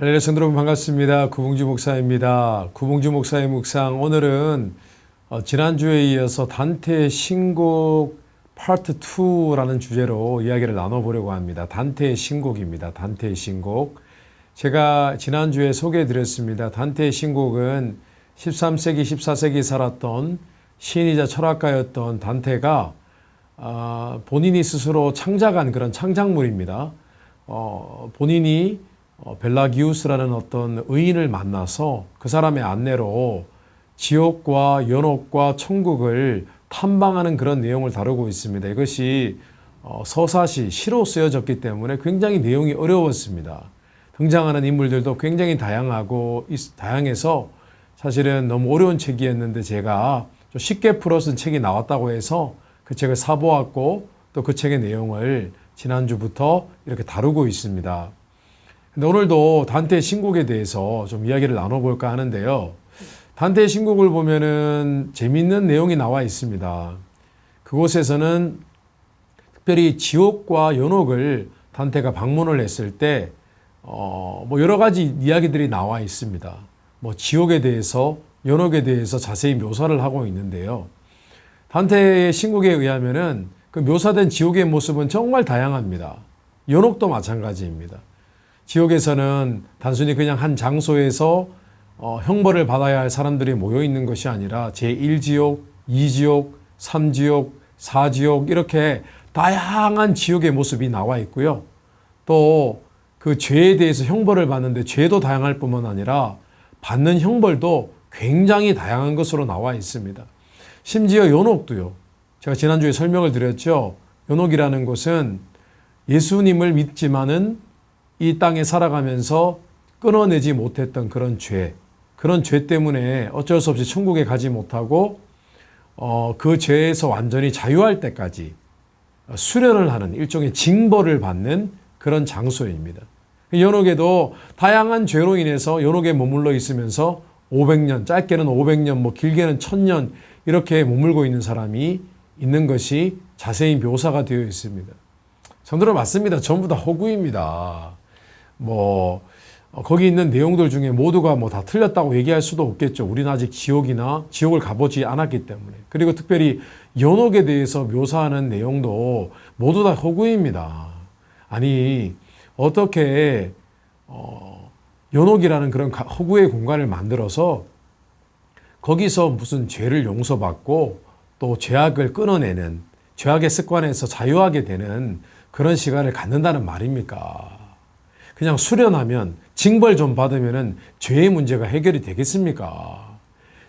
할렐루야 성도 여러분 반갑습니다. 구봉주 목사입니다. 구봉주 목사의 묵상 오늘은 지난주에 이어서 단테의 신곡 파트 2라는 주제로 이야기를 나눠보려고 합니다. 단테의 신곡입니다. 단테의 신곡. 제가 지난주에 소개해드렸습니다. 단테의 신곡은 13세기, 14세기 살았던 시인이자 철학가였던 단테가 본인이 스스로 창작한 그런 창작물입니다. 본인이 벨라기우스라는 어떤 의인을 만나서 그 사람의 안내로 지옥과 연옥과 천국을 탐방하는 그런 내용을 다루고 있습니다. 이것이 서사시, 시로 쓰여졌기 때문에 굉장히 내용이 어려웠습니다. 등장하는 인물들도 굉장히 다양해서 사실은 너무 어려운 책이었는데 제가 좀 쉽게 풀어 쓴 책이 나왔다고 해서 그 책을 사보았고 또 그 책의 내용을 지난주부터 이렇게 다루고 있습니다. 근데 오늘도 단테의 신곡에 대해서 좀 이야기를 나눠볼까 하는데요. 단테의 신곡을 보면은 재미있는 내용이 나와 있습니다. 그곳에서는 특별히 지옥과 연옥을 단테가 방문을 했을 때, 여러 가지 이야기들이 나와 있습니다. 지옥에 대해서, 연옥에 대해서 자세히 묘사를 하고 있는데요. 단테의 신곡에 의하면은 그 묘사된 지옥의 모습은 정말 다양합니다. 연옥도 마찬가지입니다. 지옥에서는 단순히 그냥 한 장소에서 형벌을 받아야 할 사람들이 모여 있는 것이 아니라 제1지옥, 2지옥, 3지옥, 4지옥 이렇게 다양한 지옥의 모습이 나와 있고요. 또 그 죄에 대해서 형벌을 받는데 죄도 다양할 뿐만 아니라 받는 형벌도 굉장히 다양한 것으로 나와 있습니다. 심지어 연옥도요. 제가 지난주에 설명을 드렸죠. 연옥이라는 것은 예수님을 믿지만은 이 땅에 살아가면서 끊어내지 못했던 그런 죄 때문에 어쩔 수 없이 천국에 가지 못하고 그 죄에서 완전히 자유할 때까지 수련을 하는 일종의 징벌을 받는 그런 장소입니다. 연옥에도 다양한 죄로 인해서 연옥에 머물러 있으면서 500년, 짧게는 500년, 길게는 1000년 이렇게 머물고 있는 사람이 있는 것이 자세히 묘사가 되어 있습니다. 성도들 맞습니다. 전부 다 허구입니다. 거기 있는 내용들 중에 모두가 다 틀렸다고 얘기할 수도 없겠죠. 우리는 아직 지옥을 가보지 않았기 때문에. 그리고 특별히 연옥에 대해서 묘사하는 내용도 모두 다 허구입니다. 아니, 어떻게, 연옥이라는 그런 허구의 공간을 만들어서 거기서 무슨 죄를 용서받고 또 죄악을 끊어내는, 죄악의 습관에서 자유하게 되는 그런 시간을 갖는다는 말입니까? 그냥 수련하면 징벌 좀 받으면은 죄의 문제가 해결이 되겠습니까?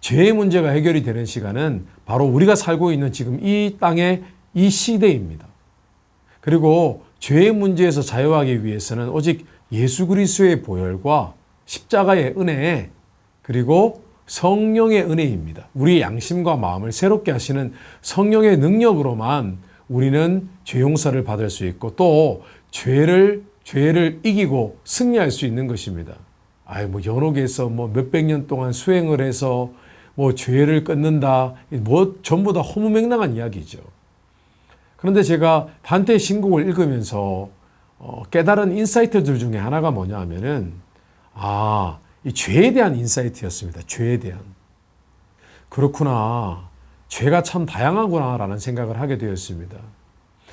죄의 문제가 해결이 되는 시간은 바로 우리가 살고 있는 지금 이 땅의 이 시대입니다. 그리고 죄의 문제에서 자유하기 위해서는 오직 예수 그리스도의 보혈과 십자가의 은혜 그리고 성령의 은혜입니다. 우리의 양심과 마음을 새롭게 하시는 성령의 능력으로만 우리는 죄 용서를 받을 수 있고 또 죄를 이기고 승리할 수 있는 것입니다. 연옥에서 몇백 년 동안 수행을 해서 죄를 끊는다. 전부 다 허무맹랑한 이야기죠. 그런데 제가 단테의 신곡을 읽으면서 깨달은 인사이트들 중에 하나가 뭐냐 하면은, 이 죄에 대한 인사이트였습니다. 죄에 대한. 그렇구나. 죄가 참 다양하구나라는 생각을 하게 되었습니다.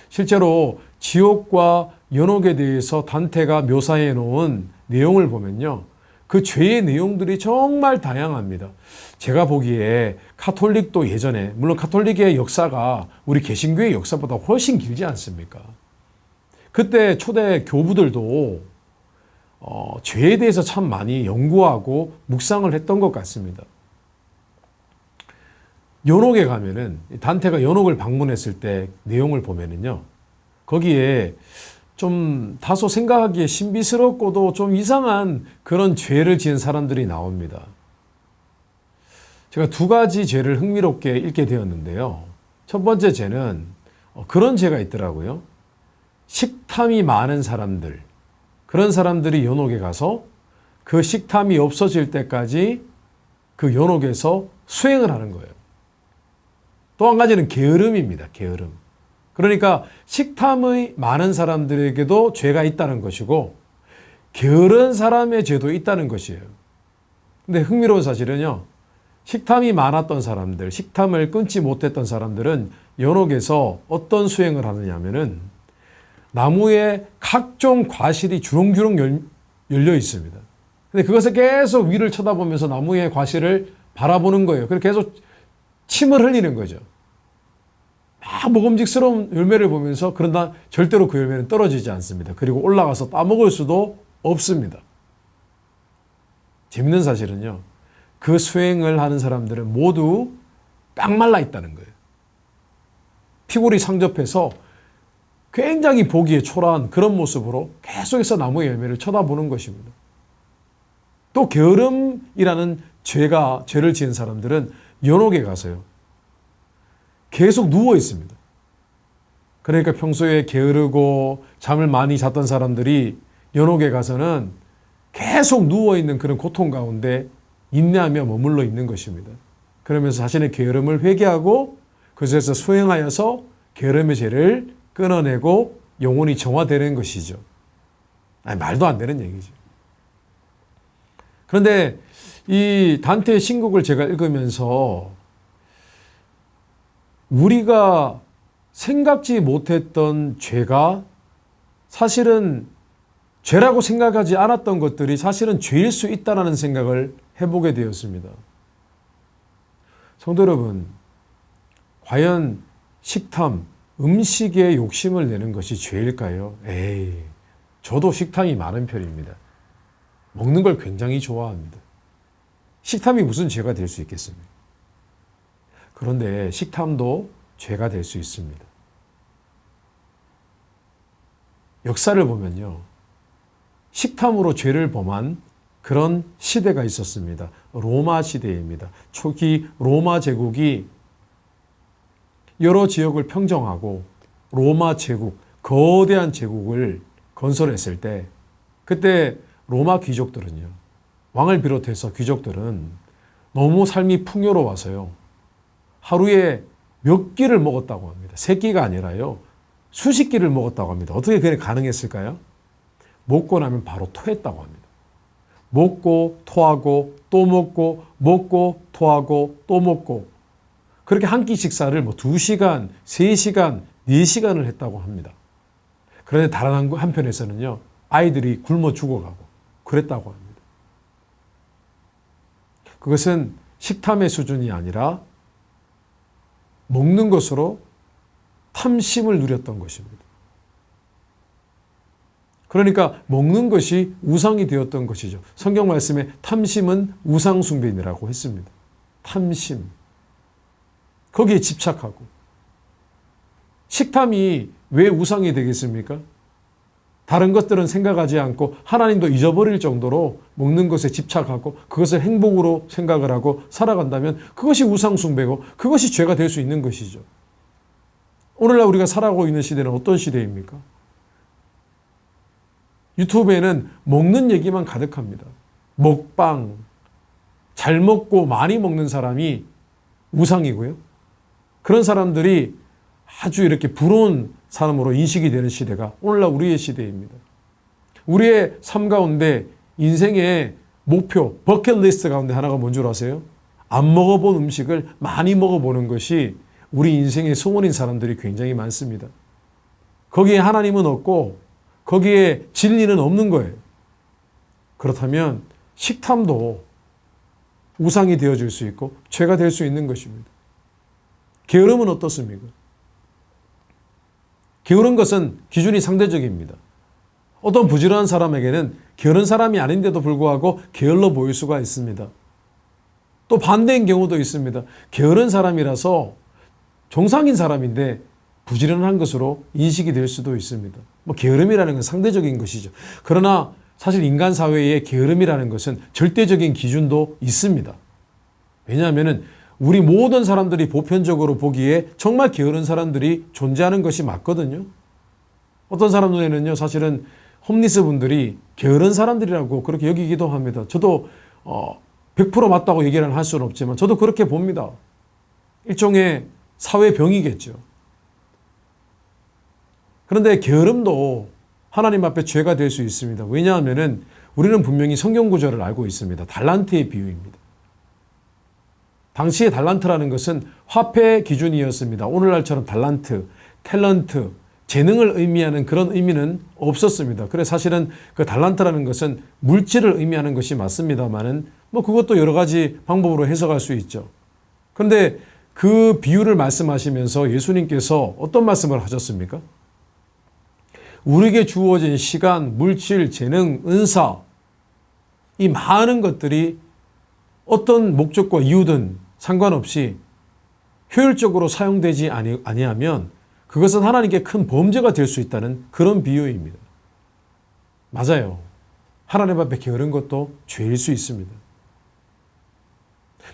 실제로 지옥과 연옥에 대해서 단테가 묘사해 놓은 내용을 보면요. 그 죄의 내용들이 정말 다양합니다. 제가 보기에 카톨릭도 예전에, 물론 카톨릭의 역사가 우리 개신교의 역사보다 훨씬 길지 않습니까? 그때 초대 교부들도 죄에 대해서 참 많이 연구하고 묵상을 했던 것 같습니다. 연옥에 가면은 단테가 연옥을 방문했을 때 내용을 보면은요. 거기에 좀 다소 생각하기에 신비스럽고도 좀 이상한 그런 죄를 지은 사람들이 나옵니다. 제가 두 가지 죄를 흥미롭게 읽게 되었는데요. 첫 번째 죄는 그런 죄가 있더라고요. 식탐이 많은 사람들, 그런 사람들이 연옥에 가서 그 식탐이 없어질 때까지 그 연옥에서 수행을 하는 거예요. 또 한 가지는 게으름입니다. 게으름. 그러니까 식탐이 많은 사람들에게도 죄가 있다는 것이고 게으른 사람의 죄도 있다는 것이에요. 근데 흥미로운 사실은요, 식탐이 많았던 사람들, 식탐을 끊지 못했던 사람들은 연옥에서 어떤 수행을 하느냐면은 나무에 각종 과실이 주렁주렁 열려 있습니다. 근데 그것을 계속 위를 쳐다보면서 나무의 과실을 바라보는 거예요. 그래서 계속 침을 흘리는 거죠. 막 먹음직스러운 열매를 보면서, 그러나 절대로 그 열매는 떨어지지 않습니다. 그리고 올라가서 따먹을 수도 없습니다. 재밌는 사실은요, 그 수행을 하는 사람들은 모두 깡 말라 있다는 거예요. 피골이 상접해서 굉장히 보기에 초라한 그런 모습으로 계속해서 나무의 열매를 쳐다보는 것입니다. 또 게으름이라는 죄를 지은 사람들은 연옥에 가서요, 계속 누워 있습니다. 그러니까 평소에 게으르고 잠을 많이 잤던 사람들이 연옥에 가서는 계속 누워 있는 그런 고통 가운데 인내하며 머물러 있는 것입니다. 그러면서 자신의 게으름을 회개하고 그것에서 수행하여서 게으름의 죄를 끊어내고 영혼이 정화되는 것이죠. 아니, 말도 안 되는 얘기죠. 그런데 이 단테의 신곡을 제가 읽으면서 우리가 생각지 못했던 죄가 사실은 죄라고 생각하지 않았던 것들이 사실은 죄일 수 있다는 생각을 해보게 되었습니다. 성도 여러분, 과연 식탐, 음식에 욕심을 내는 것이 죄일까요? 에이, 저도 식탐이 많은 편입니다. 먹는 걸 굉장히 좋아합니다. 식탐이 무슨 죄가 될 수 있겠습니까? 그런데 식탐도 죄가 될 수 있습니다. 역사를 보면요, 식탐으로 죄를 범한 그런 시대가 있었습니다. 로마 시대입니다. 초기 로마 제국이 여러 지역을 평정하고 로마 제국, 거대한 제국을 건설했을 때, 그때 로마 귀족들은요, 왕을 비롯해서 귀족들은 너무 삶이 풍요로워서요, 하루에 몇 끼를 먹었다고 합니다. 세 끼가 아니라요, 수십 끼를 먹었다고 합니다. 어떻게 그게 가능했을까요? 먹고 나면 바로 토했다고 합니다. 먹고 토하고 또 먹고, 먹고 토하고 또 먹고, 그렇게 한 끼 식사를 2시간, 3시간, 4시간을 했다고 합니다. 그런데 다른 한편에서는요, 아이들이 굶어 죽어가고 그랬다고 합니다. 그것은 식탐의 수준이 아니라 먹는 것으로 탐심을 누렸던 것입니다. 그러니까 먹는 것이 우상이 되었던 것이죠. 성경 말씀에 탐심은 우상 숭배이라고 했습니다. 탐심. 거기에 집착하고. 식탐이 왜 우상이 되겠습니까? 다른 것들은 생각하지 않고 하나님도 잊어버릴 정도로 먹는 것에 집착하고 그것을 행복으로 생각을 하고 살아간다면 그것이 우상 숭배고 그것이 죄가 될 수 있는 것이죠. 오늘날 우리가 살아가고 있는 시대는 어떤 시대입니까? 유튜브에는 먹는 얘기만 가득합니다. 먹방, 잘 먹고 많이 먹는 사람이 우상이고요. 그런 사람들이 아주 이렇게 부러운 사람으로 인식이 되는 시대가 오늘날 우리의 시대입니다. 우리의 삶 가운데 인생의 목표, 버킷리스트 가운데 하나가 뭔 줄 아세요? 안 먹어본 음식을 많이 먹어보는 것이 우리 인생의 소원인 사람들이 굉장히 많습니다. 거기에 하나님은 없고 거기에 진리는 없는 거예요. 그렇다면 식탐도 우상이 되어질 수 있고 죄가 될 수 있는 것입니다. 게으름은 어떻습니까? 게으른 것은 기준이 상대적입니다. 어떤 부지런한 사람에게는 게으른 사람이 아닌데도 불구하고 게을러 보일 수가 있습니다. 또 반대인 경우도 있습니다. 게으른 사람이라서 정상인 사람인데 부지런한 것으로 인식이 될 수도 있습니다. 게으름이라는 건 상대적인 것이죠. 그러나 사실 인간 사회에 게으름이라는 것은 절대적인 기준도 있습니다. 왜냐하면 우리 모든 사람들이 보편적으로 보기에 정말 게으른 사람들이 존재하는 것이 맞거든요. 어떤 사람 눈에는요, 사실은 홈리스 분들이 게으른 사람들이라고 그렇게 여기기도 합니다. 저도 100% 맞다고 얘기를 할 수는 없지만 저도 그렇게 봅니다. 일종의 사회병이겠죠. 그런데 게으름도 하나님 앞에 죄가 될 수 있습니다. 왜냐하면은 우리는 분명히 성경 구절을 알고 있습니다. 달란트의 비유입니다. 당시의 달란트라는 것은 화폐 기준이었습니다. 오늘날처럼 달란트, 탤런트, 재능을 의미하는 그런 의미는 없었습니다. 그래서 사실은 그 달란트라는 것은 물질을 의미하는 것이 맞습니다만은 뭐 그것도 여러 가지 방법으로 해석할 수 있죠. 그런데 그 비유를 말씀하시면서 예수님께서 어떤 말씀을 하셨습니까? 우리에게 주어진 시간, 물질, 재능, 은사, 이 많은 것들이 어떤 목적과 이유든 상관없이 효율적으로 사용되지 아니하면 그것은 하나님께 큰 범죄가 될 수 있다는 그런 비유입니다. 맞아요. 하나님 앞에 게으른 것도 죄일 수 있습니다.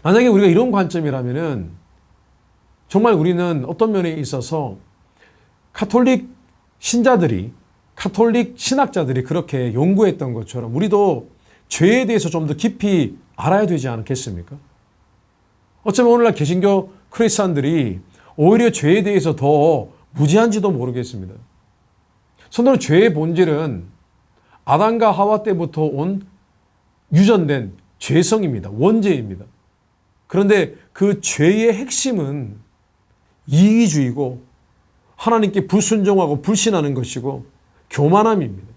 만약에 우리가 이런 관점이라면은 정말 우리는 어떤 면에 있어서 가톨릭 신자들이, 가톨릭 신학자들이 그렇게 연구했던 것처럼 우리도 죄에 대해서 좀 더 깊이 알아야 되지 않겠습니까? 어쩌면 오늘날 개신교 크리스찬들이 오히려 죄에 대해서 더 무지한지도 모르겠습니다. 성도는 죄의 본질은 아담과 하와 때부터 온 유전된 죄성입니다. 원죄입니다. 그런데 그 죄의 핵심은 이기주의고 하나님께 불순종하고 불신하는 것이고 교만함입니다.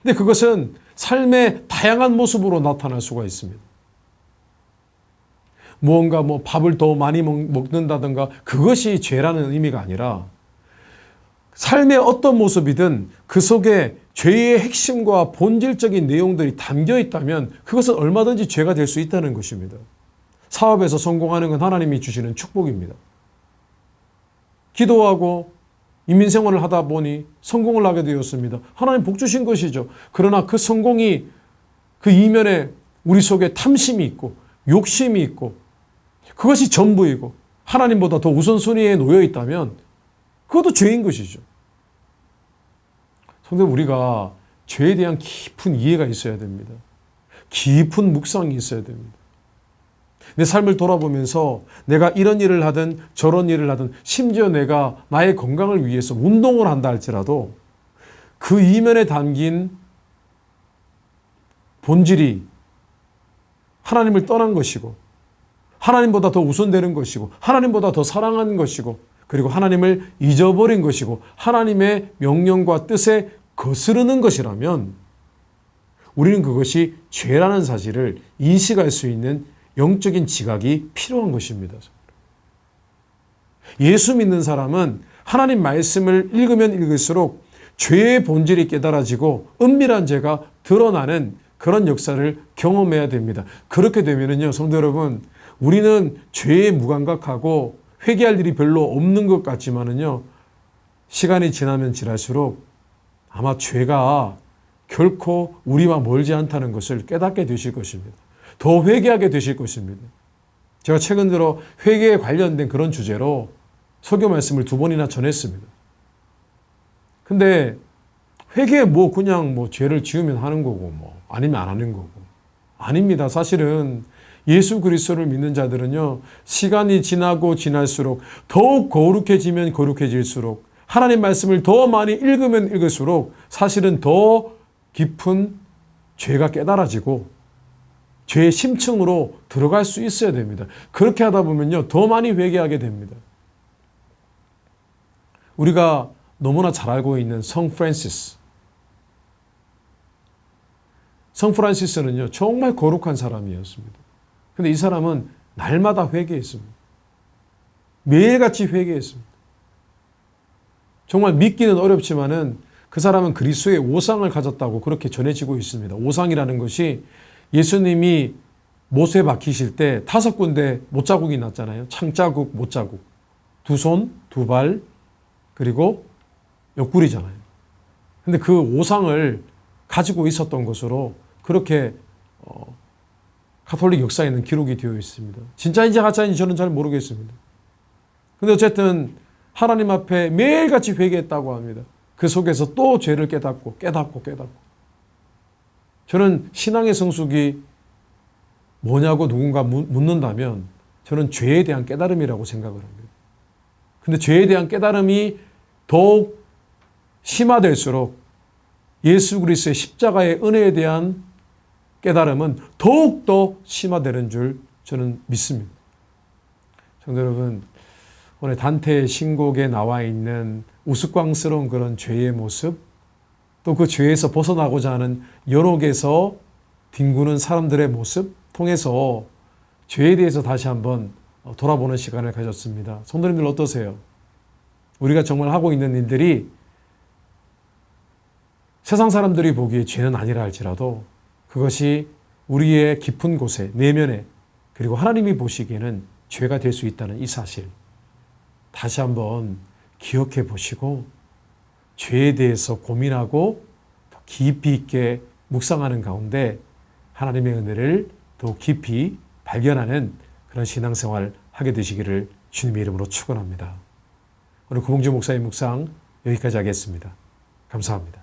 근데 그것은 삶의 다양한 모습으로 나타날 수가 있습니다. 무언가 밥을 더 많이 먹는다든가 그것이 죄라는 의미가 아니라 삶의 어떤 모습이든 그 속에 죄의 핵심과 본질적인 내용들이 담겨 있다면 그것은 얼마든지 죄가 될 수 있다는 것입니다. 사업에서 성공하는 건 하나님이 주시는 축복입니다. 기도하고 인민생활을 하다 보니 성공을 하게 되었습니다. 하나님 복 주신 것이죠. 그러나 그 성공이 그 이면에 우리 속에 탐심이 있고 욕심이 있고 그것이 전부이고 하나님보다 더 우선순위에 놓여 있다면 그것도 죄인 것이죠. 성도 우리가 죄에 대한 깊은 이해가 있어야 됩니다. 깊은 묵상이 있어야 됩니다. 내 삶을 돌아보면서 내가 이런 일을 하든 저런 일을 하든 심지어 내가 나의 건강을 위해서 운동을 한다 할지라도 그 이면에 담긴 본질이 하나님을 떠난 것이고 하나님보다 더 우선되는 것이고 하나님보다 더 사랑하는 것이고 그리고 하나님을 잊어버린 것이고 하나님의 명령과 뜻에 거스르는 것이라면 우리는 그것이 죄라는 사실을 인식할 수 있는 영적인 지각이 필요한 것입니다. 예수 믿는 사람은 하나님 말씀을 읽으면 읽을수록 죄의 본질이 깨달아지고 은밀한 죄가 드러나는 그런 역사를 경험해야 됩니다. 그렇게 되면요, 성도 여러분, 우리는 죄에 무감각하고 회개할 일이 별로 없는 것 같지만은요, 시간이 지나면 지날수록 아마 죄가 결코 우리와 멀지 않다는 것을 깨닫게 되실 것입니다. 더 회개하게 되실 것입니다. 제가 최근 들어 회개에 관련된 그런 주제로 설교 말씀을 2번이나 전했습니다. 근데 회개 그냥 죄를 지으면 하는 거고 아니면 안 하는 거고 아닙니다. 사실은 예수 그리스도를 믿는 자들은요, 시간이 지나고 지날수록 더욱 거룩해지면 거룩해질수록 하나님 말씀을 더 많이 읽으면 읽을수록 사실은 더 깊은 죄가 깨달아지고 죄의 심층으로 들어갈 수 있어야 됩니다. 그렇게 하다 보면요, 더 많이 회개하게 됩니다. 우리가 너무나 잘 알고 있는 성 프란시스. 성 프란시스는요, 정말 거룩한 사람이었습니다. 근데 이 사람은 날마다 회개했습니다. 매일같이 회개했습니다. 정말 믿기는 어렵지만은 그 사람은 그리스도의 오상을 가졌다고 그렇게 전해지고 있습니다. 오상이라는 것이 예수님이 못에 박히실 때 5군데 못자국이 났잖아요. 창자국, 못자국. 2손, 2발, 그리고 옆구리잖아요. 근데 그 오상을 가지고 있었던 것으로 그렇게 가톨릭 역사에는 기록이 되어 있습니다. 진짜인지 가짜인지 저는 잘 모르겠습니다. 근데 어쨌든 하나님 앞에 매일같이 회개했다고 합니다. 그 속에서 또 죄를 깨닫고. 저는 신앙의 성숙이 뭐냐고 누군가 묻는다면 저는 죄에 대한 깨달음이라고 생각을 합니다. 근데 죄에 대한 깨달음이 더욱 심화될수록 예수 그리스도의 십자가의 은혜에 대한 깨달음은 더욱더 심화되는 줄 저는 믿습니다. 성도 여러분, 오늘 단테의 신곡에 나와 있는 우스꽝스러운 그런 죄의 모습, 또 그 죄에서 벗어나고자 하는 연옥에서 뒹구는 사람들의 모습 통해서 죄에 대해서 다시 한번 돌아보는 시간을 가졌습니다. 성도님들 어떠세요? 우리가 정말 하고 있는 일들이 세상 사람들이 보기에 죄는 아니라 할지라도 그것이 우리의 깊은 곳에, 내면에, 그리고 하나님이 보시기에는 죄가 될 수 있다는 이 사실 다시 한번 기억해 보시고 죄에 대해서 고민하고 더 깊이 있게 묵상하는 가운데 하나님의 은혜를 더 깊이 발견하는 그런 신앙생활 하게 되시기를 주님의 이름으로 축원합니다. 오늘 구봉주 목사의 묵상 여기까지 하겠습니다. 감사합니다.